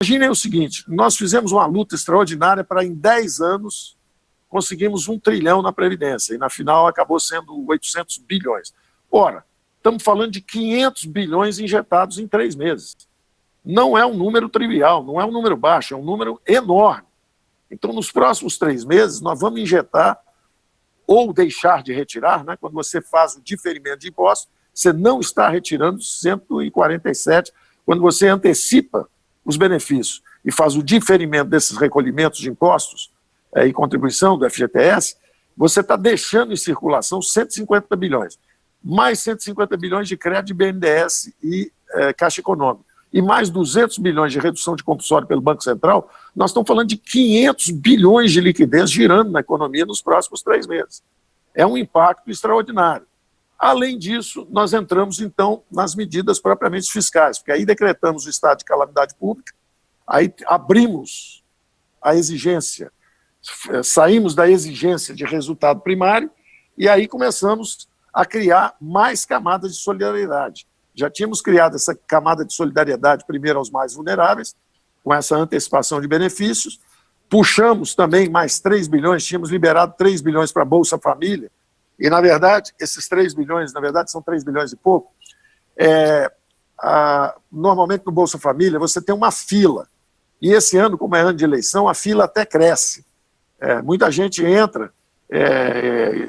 Imaginem o seguinte, nós fizemos uma luta extraordinária para, em 10 anos, conseguimos 1 trilhão na Previdência, e na final acabou sendo 800 bilhões. Ora, estamos falando de 500 bilhões injetados em 3 meses. Não é um número trivial, não é um número baixo, é um número enorme. Então, nos próximos 3 meses, nós vamos injetar ou deixar de retirar, né? Quando você faz o diferimento de impostos, você não está retirando 147, quando você antecipa os benefícios e faz o diferimento desses recolhimentos de impostos e contribuição do FGTS, você está deixando em circulação 150 bilhões, mais 150 bilhões de crédito de BNDES e Caixa Econômica, e mais 200 bilhões de redução de compulsório pelo Banco Central. Nós estamos falando de 500 bilhões de liquidez girando na economia nos próximos 3 meses. É um impacto extraordinário. Além disso, nós entramos, então, nas medidas propriamente fiscais, porque aí decretamos o estado de calamidade pública, aí abrimos a exigência, saímos da exigência de resultado primário e aí começamos a criar mais camadas de solidariedade. Já tínhamos criado essa camada de solidariedade primeiro aos mais vulneráveis, com essa antecipação de benefícios, puxamos também mais 3 bilhões, tínhamos liberado 3 bilhões para a Bolsa Família, e, na verdade, esses 3 bilhões, na verdade, são 3 bilhões e pouco. Normalmente, no Bolsa Família, você tem uma fila. E esse ano, como é ano de eleição, a fila até cresce. Muita gente entra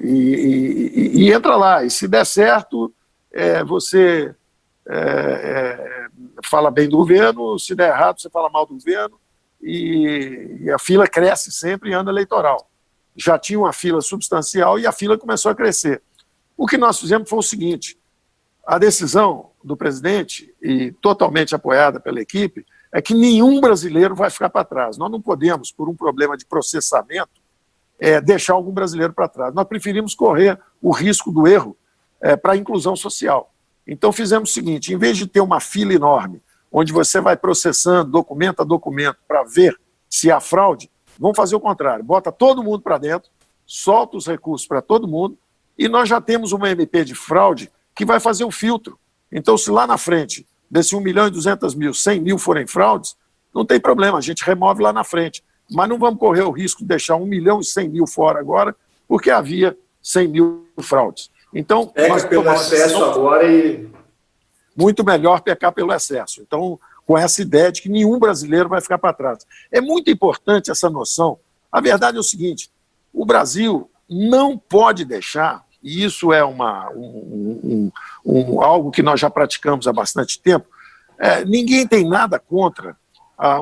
e entra lá. E, se der certo, você fala bem do governo. Se der errado, você fala mal do governo. E a fila cresce sempre em ano eleitoral. Já tinha uma fila substancial e a fila começou a crescer. O que nós fizemos foi o seguinte: a decisão do presidente, e totalmente apoiada pela equipe, é que nenhum brasileiro vai ficar para trás. Nós não podemos, por um problema de processamento, deixar algum brasileiro para trás. Nós preferimos correr o risco do erro para a inclusão social. Então fizemos o seguinte: em vez de ter uma fila enorme, onde você vai processando documento a documento para ver se há fraude, vamos fazer o contrário, bota todo mundo para dentro, solta os recursos para todo mundo, e nós já temos uma MP de fraude que vai fazer o filtro. Então, se lá na frente, desse 1 milhão e 200 mil, 100 mil forem fraudes, não tem problema, a gente remove lá na frente. Mas não vamos correr o risco de deixar 1 milhão e 100 mil fora agora, porque havia 100 mil fraudes. Então, peca pelo excesso agora e... Muito melhor pecar pelo excesso. Então, com essa ideia de que nenhum brasileiro vai ficar para trás. É muito importante essa noção. A verdade é o seguinte: o Brasil não pode deixar, e isso é algo que nós já praticamos há bastante tempo, ninguém tem nada contra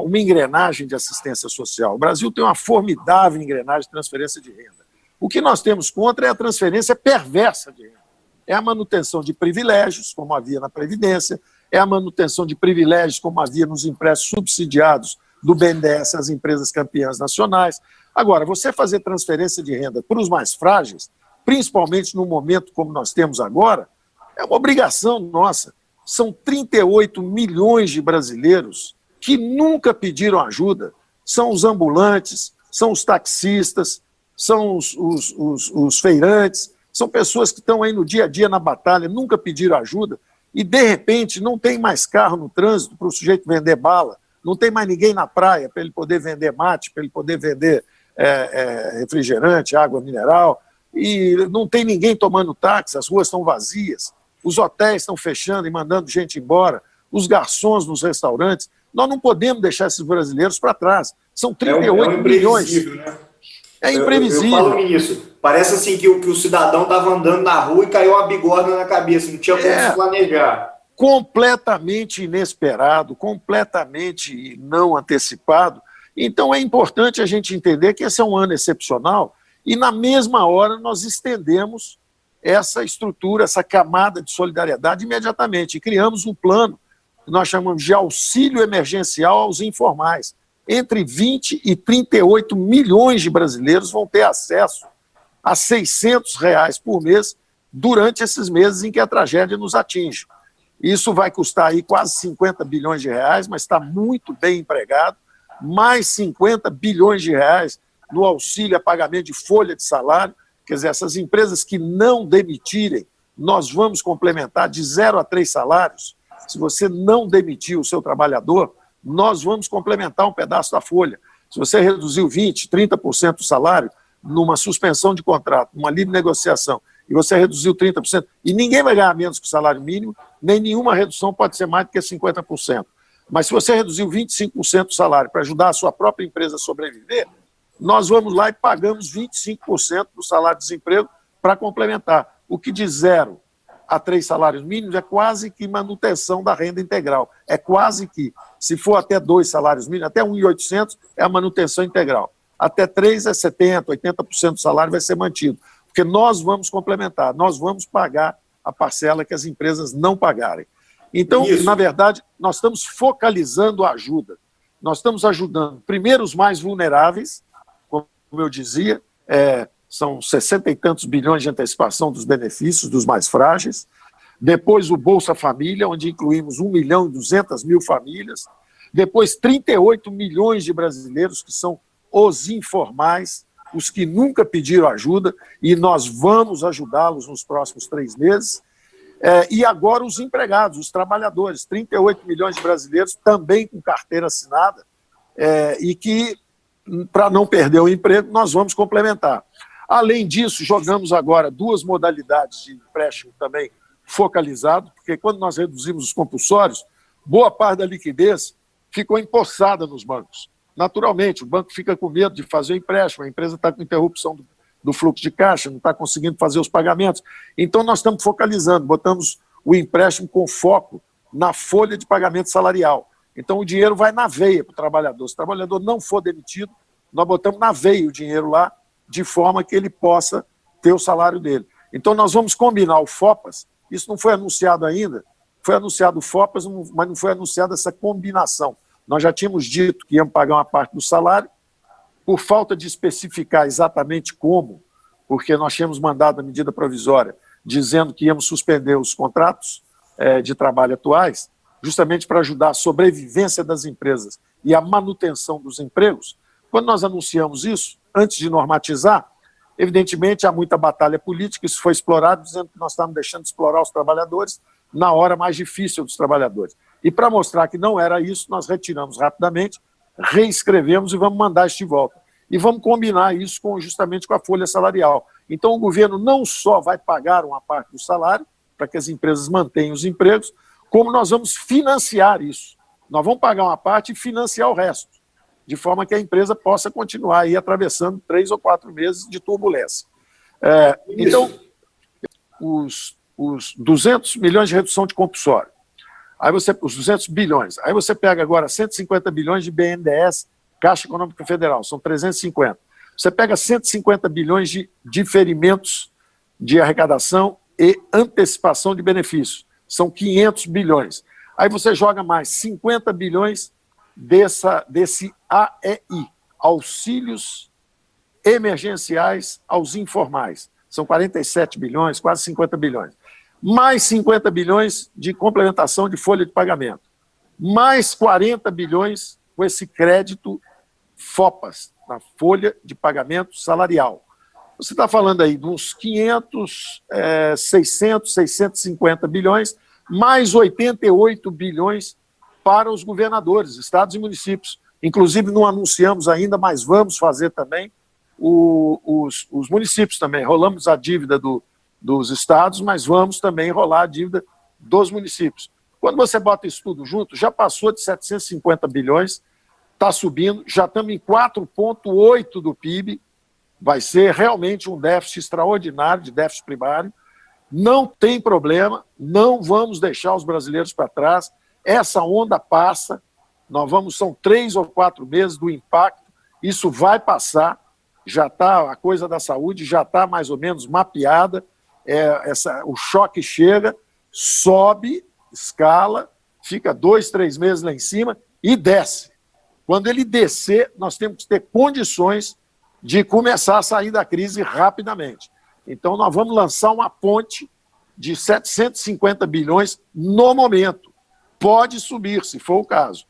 uma engrenagem de assistência social. O Brasil tem uma formidável engrenagem de transferência de renda. O que nós temos contra é a transferência perversa de renda. É a manutenção de privilégios, como havia na Previdência, é a manutenção de privilégios, como havia nos empréstimos subsidiados do BNDES às empresas campeãs nacionais. Agora, você fazer transferência de renda para os mais frágeis, principalmente num momento como nós temos agora, é uma obrigação nossa. São 38 milhões de brasileiros que nunca pediram ajuda. São os ambulantes, são os taxistas, são os feirantes, são pessoas que estão aí no dia a dia na batalha, nunca pediram ajuda, e, de repente, não tem mais carro no trânsito para o sujeito vender bala, não tem mais ninguém na praia para ele poder vender mate, para ele poder vender refrigerante, água mineral, e não tem ninguém tomando táxi, as ruas estão vazias, os hotéis estão fechando e mandando gente embora, os garçons nos restaurantes. Nós não podemos deixar esses brasileiros para trás. São 38 milhões. Né? É imprevisível. Eu falo nisso. Parece assim que o cidadão estava andando na rua e caiu uma bigorna na cabeça, não tinha como se planejar. Completamente inesperado, completamente não antecipado. Então é importante a gente entender que esse é um ano excepcional e, na mesma hora, nós estendemos essa estrutura, essa camada de solidariedade imediatamente. E criamos um plano que nós chamamos de auxílio emergencial aos informais. Entre 20 e 38 milhões de brasileiros vão ter acesso a R$600 por mês durante esses meses em que a tragédia nos atinge. Isso vai custar aí quase 50 bilhões de reais, mas está muito bem empregado. Mais 50 bilhões de reais no auxílio a pagamento de folha de salário. Quer dizer, essas empresas que não demitirem, nós vamos complementar de 0 a 3 salários. Se você não demitir o seu trabalhador, nós vamos complementar um pedaço da folha. Se você reduziu 20%, 30% do salário numa suspensão de contrato, numa livre negociação, e você reduziu 30%, e ninguém vai ganhar menos que o salário mínimo, nem nenhuma redução pode ser mais do que 50%. Mas se você reduziu 25% do salário para ajudar a sua própria empresa a sobreviver, nós vamos lá e pagamos 25% do salário-desemprego para complementar. O que de 0 a 3 salários mínimos é quase que manutenção da renda integral. É quase que, se for até 2 salários mínimos, até 1.800 é a manutenção integral. Até 3 é 70%, 80% do salário vai ser mantido. Porque nós vamos complementar, nós vamos pagar a parcela que as empresas não pagarem. Então, na verdade, nós estamos focalizando a ajuda. Nós estamos ajudando, primeiro, os mais vulneráveis, como eu dizia, são 60 e tantos bilhões de antecipação dos benefícios dos mais frágeis. Depois, o Bolsa Família, onde incluímos 1.200.000 famílias. Depois, 38 milhões de brasileiros, que são os informais, os que nunca pediram ajuda, e nós vamos ajudá-los nos próximos 3 meses. E agora os empregados, os trabalhadores, 38 milhões de brasileiros, também com carteira assinada, e que, para não perder o emprego, nós vamos complementar. Além disso, jogamos agora 2 modalidades de empréstimo também focalizado, porque quando nós reduzimos os compulsórios, boa parte da liquidez ficou empossada nos bancos. Naturalmente, o banco fica com medo de fazer o empréstimo, a empresa está com interrupção do fluxo de caixa, não está conseguindo fazer os pagamentos. Então, nós estamos focalizando, botamos o empréstimo com foco na folha de pagamento salarial. Então, o dinheiro vai na veia para o trabalhador. Se o trabalhador não for demitido, nós botamos na veia o dinheiro lá, de forma que ele possa ter o salário dele. Então, nós vamos combinar o FOPAS, isso não foi anunciado ainda, foi anunciado o FOPAS, mas não foi anunciada essa combinação. Nós já tínhamos dito que íamos pagar uma parte do salário, por falta de especificar exatamente como, porque nós tínhamos mandado a medida provisória dizendo que íamos suspender os contratos de trabalho atuais, justamente para ajudar a sobrevivência das empresas e a manutenção dos empregos. Quando nós anunciamos isso, antes de normatizar, evidentemente há muita batalha política, isso foi explorado, dizendo que nós estávamos deixando de explorar os trabalhadores na hora mais difícil dos trabalhadores. E para mostrar que não era isso, nós retiramos rapidamente, reescrevemos e vamos mandar isso de volta. E vamos combinar isso justamente com a folha salarial. Então, o governo não só vai pagar uma parte do salário, para que as empresas mantenham os empregos, como nós vamos financiar isso. Nós vamos pagar uma parte e financiar o resto, de forma que a empresa possa continuar aí atravessando 3 ou 4 meses de turbulência. Então, os 200 milhões de redução de compulsório, aí os 200 bilhões, aí você pega agora 150 bilhões de BNDES, Caixa Econômica Federal, são 350. Você pega 150 bilhões de diferimentos de arrecadação e antecipação de benefícios, são 500 bilhões. Aí você joga mais 50 bilhões desse AEI, Auxílios Emergenciais aos Informais, são 47 bilhões, quase 50 bilhões. Mais 50 bilhões de complementação de folha de pagamento, mais 40 bilhões com esse crédito FOPAS, na folha de pagamento salarial. Você está falando aí de uns 500, 600, 650 bilhões, mais 88 bilhões para os governadores, estados e municípios. Inclusive, não anunciamos ainda, mas vamos fazer também os municípios também. Rolamos a dívida dos estados, mas vamos também rolar a dívida dos municípios. Quando você bota isso tudo junto, já passou de 750 bilhões, está subindo, já estamos em 4,8% do PIB, vai ser realmente um déficit extraordinário, de déficit primário, não tem problema, não vamos deixar os brasileiros para trás, essa onda passa, são 3 ou 4 meses do impacto, isso vai passar, já está, a coisa da saúde já está mais ou menos mapeada, o choque chega, sobe, escala, fica 2, 3 meses lá em cima e desce. Quando ele descer, nós temos que ter condições de começar a sair da crise rapidamente. Então, nós vamos lançar uma ponte de 750 bilhões no momento. Pode subir, se for o caso.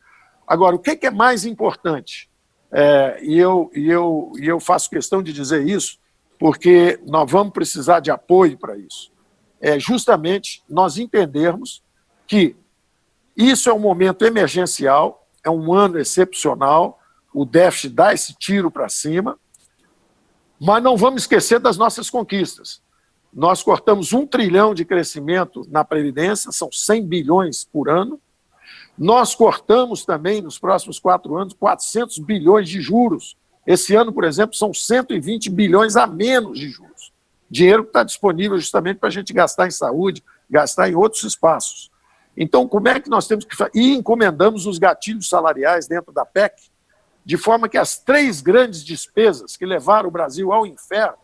Agora, o que é mais importante? E eu faço questão de dizer isso, porque nós vamos precisar de apoio para isso. Justamente nós entendermos que isso é um momento emergencial, é um ano excepcional, o déficit dá esse tiro para cima, mas não vamos esquecer das nossas conquistas. Nós cortamos 1 trilhão de crescimento na Previdência, são 100 bilhões por ano. Nós cortamos também, nos próximos 4 anos, 400 bilhões de juros. Esse ano, por exemplo, são 120 bilhões a menos de juros. Dinheiro que está disponível justamente para a gente gastar em saúde, gastar em outros espaços. Então, como é que nós temos que fazer? E encomendamos os gatilhos salariais dentro da PEC, de forma que as 3 grandes despesas que levaram o Brasil ao inferno,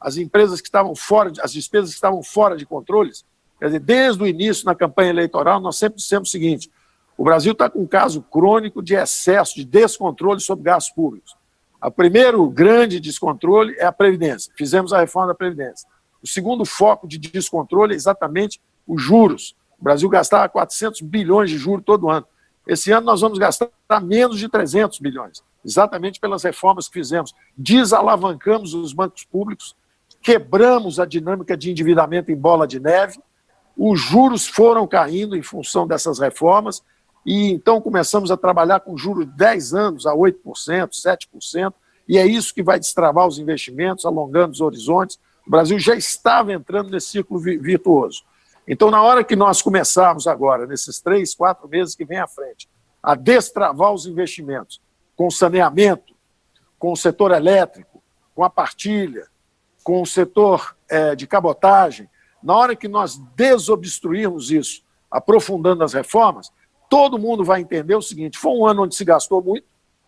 as empresas que estavam fora, as despesas que estavam fora de controles, quer dizer, desde o início na campanha eleitoral, nós sempre dissemos o seguinte: o Brasil está com um caso crônico de excesso, de descontrole sobre gastos públicos. O primeiro grande descontrole é a Previdência. Fizemos a reforma da Previdência. O segundo foco de descontrole é exatamente os juros. O Brasil gastava 400 bilhões de juros todo ano. Esse ano nós vamos gastar menos de 300 bilhões, exatamente pelas reformas que fizemos. Desalavancamos os bancos públicos, quebramos a dinâmica de endividamento em bola de neve, os juros foram caindo em função dessas reformas, e então começamos a trabalhar com juros de 10 anos a 8%, 7%, e é isso que vai destravar os investimentos, alongando os horizontes. O Brasil já estava entrando nesse ciclo virtuoso. Então, na hora que nós começarmos agora, nesses 3, 4 meses que vem à frente, a destravar os investimentos com saneamento, com o setor elétrico, com a partilha, com o setor de cabotagem, na hora que nós desobstruirmos isso, aprofundando as reformas, todo mundo vai entender o seguinte: foi um ano onde se gastou muito,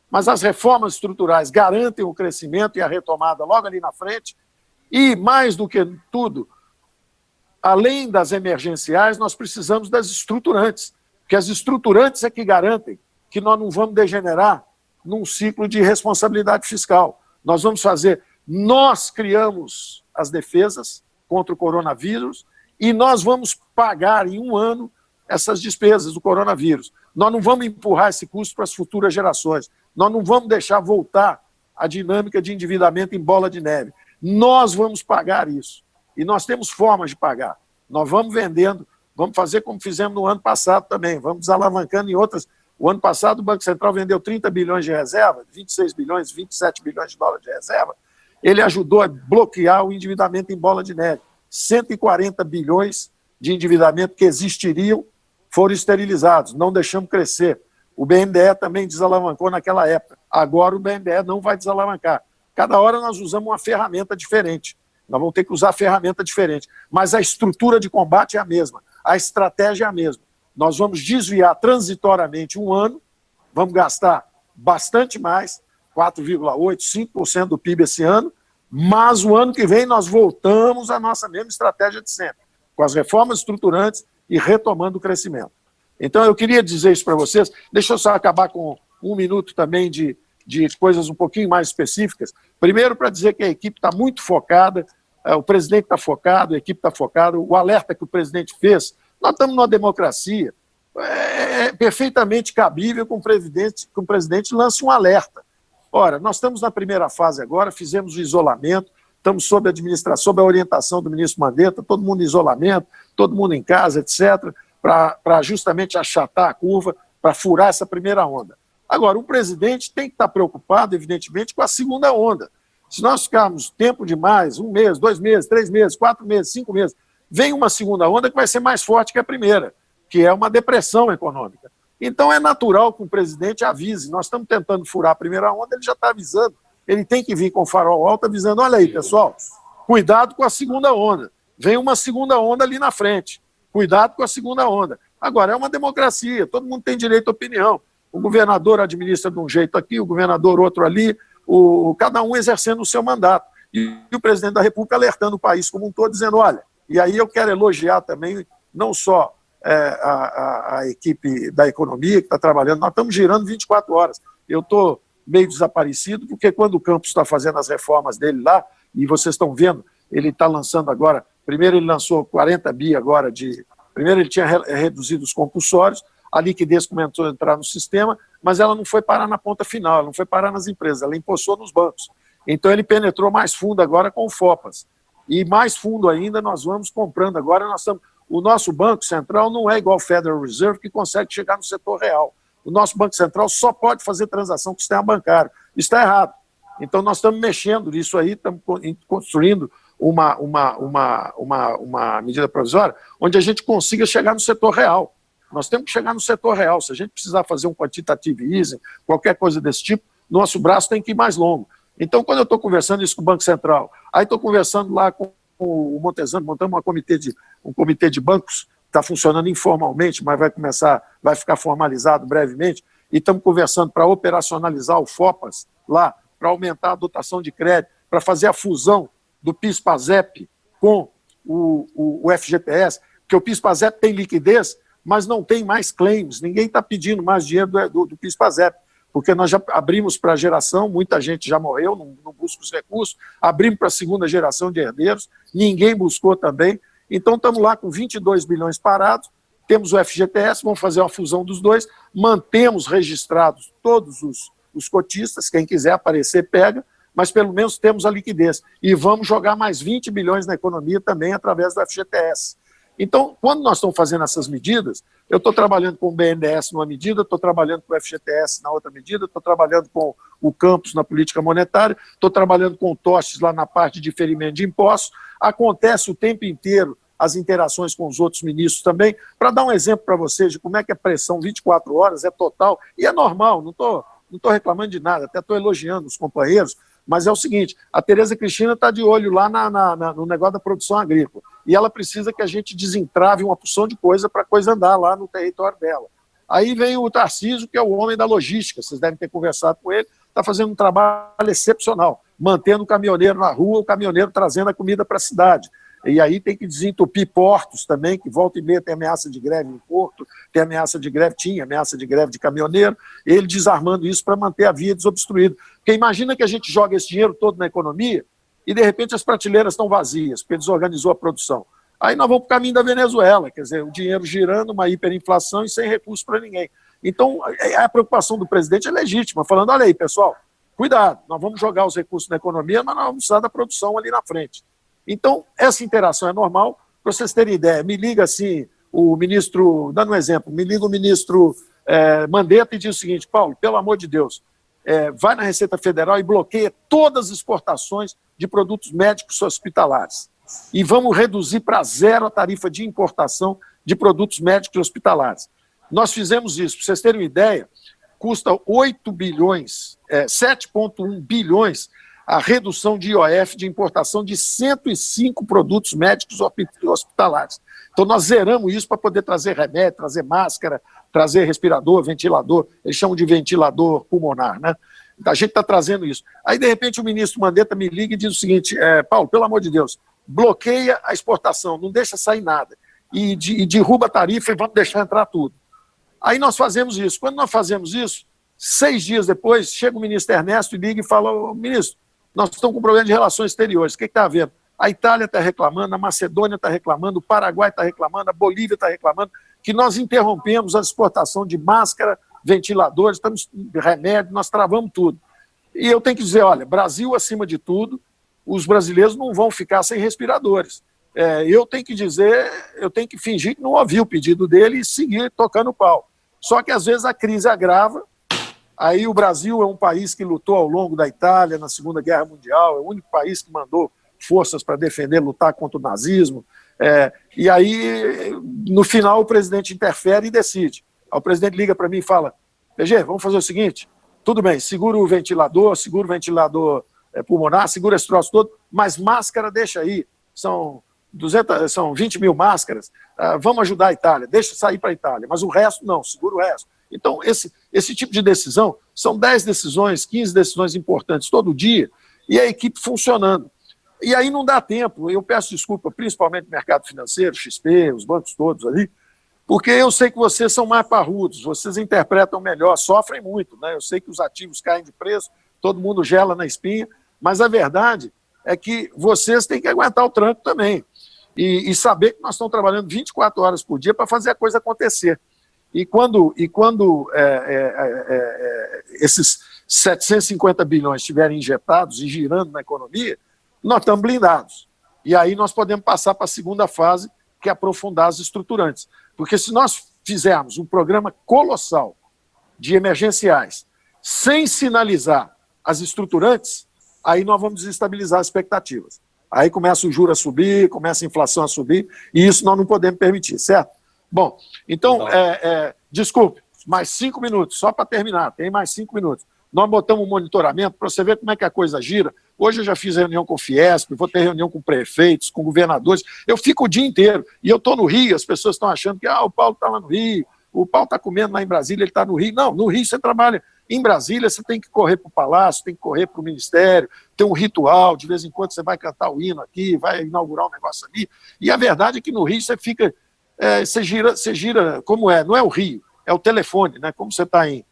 mas as reformas estruturais garantem o crescimento e a retomada logo ali na frente, e mais do que tudo, além das emergenciais, nós precisamos das estruturantes, porque as estruturantes é que garantem que nós não vamos degenerar num ciclo de responsabilidade fiscal. Nós vamos fazer, nós criamos as defesas contra o coronavírus e nós vamos pagar em 1 ano essas despesas do coronavírus. Nós não vamos empurrar esse custo para as futuras gerações. Nós não vamos deixar voltar a dinâmica de endividamento em bola de neve. Nós vamos pagar isso. E nós temos formas de pagar. Nós vamos vendendo, vamos fazer como fizemos no ano passado também, vamos desalavancando em outras. O ano passado o Banco Central vendeu 30 bilhões de reserva, 26 bilhões, 27 bilhões de dólares de reserva. Ele ajudou a bloquear o endividamento em bola de neve. 140 bilhões de endividamento que existiriam foram esterilizados, não deixamos crescer. O BNDE também desalavancou naquela época. Agora o BNDE não vai desalavancar. Cada hora nós usamos uma ferramenta diferente. Nós vamos ter que usar ferramenta diferente. Mas a estrutura de combate é a mesma. A estratégia é a mesma. Nós vamos desviar transitoriamente 1 ano, vamos gastar bastante mais, 4,8%, 5% do PIB esse ano, mas o ano que vem nós voltamos à nossa mesma estratégia de sempre, com as reformas estruturantes e retomando o crescimento. Então eu queria dizer isso para vocês. Deixa eu só acabar com 1 minuto também de coisas um pouquinho mais específicas. Primeiro, para dizer que a equipe está muito focada, o presidente está focado, a equipe está focada, o alerta que o presidente fez, nós estamos numa democracia, é perfeitamente cabível que o presidente lance um alerta. Ora, nós estamos na primeira fase agora, fizemos o isolamento, estamos sob a orientação do ministro Mandetta, todo mundo em isolamento, todo mundo em casa, etc., para justamente achatar a curva, para furar essa primeira onda. Agora, o presidente tem que estar preocupado, evidentemente, com a segunda onda. Se nós ficarmos tempo demais, 1 mês, 2 meses, 3 meses, 4 meses, 5 meses, vem uma segunda onda que vai ser mais forte que a primeira, que é uma depressão econômica. Então é natural que o presidente avise. Nós estamos tentando furar a primeira onda, ele já está avisando. Ele tem que vir com o farol alto avisando: olha aí, pessoal, cuidado com a segunda onda. Vem uma segunda onda ali na frente. Cuidado com a segunda onda. Agora, é uma democracia, todo mundo tem direito à opinião. O governador administra de um jeito aqui, o governador outro ali, cada um exercendo o seu mandato. E o presidente da República alertando o país como um todo, dizendo: olha, e aí eu quero elogiar também, não só a equipe da economia que está trabalhando, nós estamos girando 24 horas. Eu estou meio desaparecido, porque quando o Campos está fazendo as reformas dele lá, e vocês estão vendo, ele está lançando agora, primeiro ele lançou 40 bi agora primeiro ele tinha reduzido os compulsórios, a liquidez começou a entrar no sistema, mas ela não foi parar na ponta final, ela não foi parar nas empresas, ela empossou nos bancos. Então ele penetrou mais fundo agora com o FOPAS. E mais fundo ainda nós vamos comprando. Agora o nosso Banco Central não é igual ao Federal Reserve, que consegue chegar no setor real. o nosso Banco Central só pode fazer transação com o sistema bancário. Isso está errado. Então, nós estamos mexendo nisso aí, estamos construindo uma medida provisória onde a gente consiga chegar no setor real. Nós temos que chegar no setor real. Se a gente precisar fazer um quantitative easing, qualquer coisa desse tipo, nosso braço tem que ir mais longo. Então, quando eu estou conversando isso com o Banco Central, aí estou conversando lá com o Montezano, montamos um comitê de bancos, está funcionando informalmente, mas vai ficar formalizado brevemente, e estamos conversando para operacionalizar o FOPAS lá, para aumentar a dotação de crédito, para fazer a fusão do PIS/PASEP com o FGTS, porque o PIS/PASEP tem liquidez, mas não tem mais claims, ninguém está pedindo mais dinheiro do PIS/PASEP, porque nós já abrimos para a geração, muita gente já morreu, não busca os recursos, abrimos para a segunda geração de herdeiros, ninguém buscou também, então estamos lá com 22 bilhões parados, temos o FGTS, vamos fazer uma fusão dos dois, mantemos registrados todos os cotistas, quem quiser aparecer pega, mas pelo menos temos a liquidez, e vamos jogar mais 20 bilhões na economia também através do FGTS. Então, quando nós estamos fazendo essas medidas, eu estou trabalhando com o BNDES numa medida, estou trabalhando com o FGTS na outra medida, estou trabalhando com o Campos na política monetária, estou trabalhando com o Tostes lá na parte de diferimento de impostos. Acontece o tempo inteiro as interações com os outros ministros também. Para dar um exemplo para vocês de como é que a pressão 24 horas é total, e é normal, não estou reclamando de nada, até estou elogiando os companheiros, mas é o seguinte, a Tereza Cristina está de olho lá no negócio da produção agrícola, e ela precisa que a gente desentrave uma porção de coisa para a coisa andar lá no território dela. Aí vem o Tarcísio, que é o homem da logística, vocês devem ter conversado com ele, está fazendo um trabalho excepcional, mantendo o caminhoneiro na rua, o caminhoneiro trazendo a comida para a cidade. E aí tem que desentupir portos também, que volta e meia tem ameaça de greve em porto, tinha ameaça de greve de caminhoneiro, ele desarmando isso para manter a via desobstruída. Porque imagina que a gente joga esse dinheiro todo na economia e, de repente, as prateleiras estão vazias, porque desorganizou a produção. Aí nós vamos para o caminho da Venezuela, quer dizer, o dinheiro girando, uma hiperinflação e sem recurso para ninguém. Então, a preocupação do presidente é legítima, falando, olha aí, pessoal, cuidado, nós vamos jogar os recursos na economia, mas nós vamos precisar da produção ali na frente. Então, essa interação é normal. Para vocês terem ideia, me liga assim, o ministro, dando um exemplo, me liga o ministro Mandetta e diz o seguinte, Paulo, pelo amor de Deus, vai na Receita Federal e bloqueia todas as exportações de produtos médicos hospitalares. E vamos reduzir para zero a tarifa de importação de produtos médicos hospitalares. Nós fizemos isso, para vocês terem uma ideia, custa 8 bilhões, 7,1 bilhões a redução de IOF de importação de 105 produtos médicos hospitalares. Então, nós zeramos isso para poder trazer remédio, trazer máscara, trazer respirador, ventilador, eles chamam de ventilador pulmonar, né? A gente está trazendo isso. Aí, de repente, o ministro Mandetta me liga e diz o seguinte, Paulo, pelo amor de Deus, bloqueia a exportação, não deixa sair nada, e derruba a tarifa e vamos deixar entrar tudo. Aí nós fazemos isso. Quando nós fazemos isso, 6 dias depois, chega o ministro Ernesto e liga e fala, ministro, nós estamos com problema de relações exteriores, o que está havendo? A Itália está reclamando, a Macedônia está reclamando, o Paraguai está reclamando, a Bolívia está reclamando, que nós interrompemos a exportação de máscara, ventiladores, remédio, nós travamos tudo. E eu tenho que dizer, olha, Brasil acima de tudo, os brasileiros não vão ficar sem respiradores. Eu tenho que dizer, eu tenho que fingir que não ouvi o pedido dele e seguir tocando o pau. Só que às vezes a crise agrava. Aí o Brasil é um país que lutou ao longo da Itália na Segunda Guerra Mundial, é o único país que mandou forças para defender, lutar contra o nazismo. E aí, no final, o presidente interfere e decide. Aí o presidente liga para mim e fala, PG, vamos fazer o seguinte, tudo bem, segura o ventilador pulmonar, segura esse troço todo, mas máscara deixa aí, são 20 mil máscaras, vamos ajudar a Itália, deixa sair para a Itália, mas o resto não, segura o resto. Então, esse tipo de decisão, são 10 decisões, 15 decisões importantes todo dia, e a equipe funcionando. E aí não dá tempo, eu peço desculpa, principalmente no mercado financeiro, XP, os bancos todos ali, porque eu sei que vocês são mais parrudos, vocês interpretam melhor, sofrem muito, né? Eu sei que os ativos caem de preço, todo mundo gela na espinha, mas a verdade é que vocês têm que aguentar o tranco também, e saber que nós estamos trabalhando 24 horas por dia para fazer a coisa acontecer. E quando esses 750 bilhões estiverem injetados e girando na economia, nós estamos blindados. E aí nós podemos passar para a segunda fase, que é aprofundar as estruturantes. Porque se nós fizermos um programa colossal de emergenciais, sem sinalizar as estruturantes, aí nós vamos desestabilizar as expectativas. Aí começa o juro a subir, começa a inflação a subir, e isso nós não podemos permitir, certo? Bom, então, desculpe, mais 5 minutos, só para terminar, tem mais 5 minutos. Nós botamos um monitoramento para você ver como é que a coisa gira. Hoje eu já fiz reunião com o Fiesp, vou ter reunião com prefeitos, com governadores. Eu fico o dia inteiro. E eu estou no Rio, as pessoas estão achando que o Paulo está lá no Rio, o Paulo está comendo lá em Brasília, ele está no Rio. Não, no Rio você trabalha. Em Brasília você tem que correr para o Palácio, tem que correr para o Ministério, tem um ritual, de vez em quando você vai cantar o hino aqui, vai inaugurar um negócio ali. E a verdade é que no Rio você fica... você gira como é, não é o Rio, é o telefone, né? Como você está em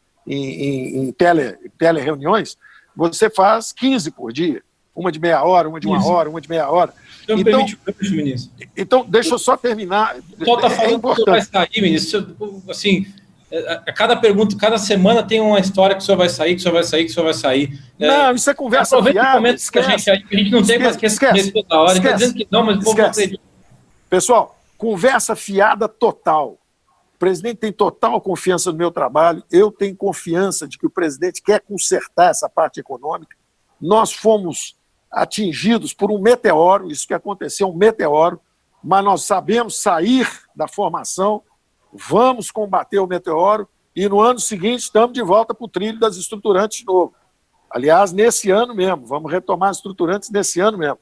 tele-reuniões, você faz 15 por dia, uma de meia hora, uma de uma hora, uma de meia hora. Então, me permite, ministro. Então, deixa eu só terminar. O pessoal está falando que o senhor vai sair, ministro. Assim, a cada pergunta, cada semana tem uma história que o senhor vai sair, que o senhor vai sair, que o senhor vai sair. Não, isso é conversa fiada. Momento que a gente não tem mais que esquecer toda hora. Está dizendo que não, mas o povo não acredita. Pessoal, conversa fiada total. O presidente tem total confiança no meu trabalho, eu tenho confiança de que o presidente quer consertar essa parte econômica. Nós fomos atingidos por um meteoro, isso que aconteceu, um meteoro, mas nós sabemos sair da formação, vamos combater o meteoro e no ano seguinte estamos de volta para o trilho das estruturantes de novo. Aliás, nesse ano mesmo, vamos retomar as estruturantes nesse ano mesmo.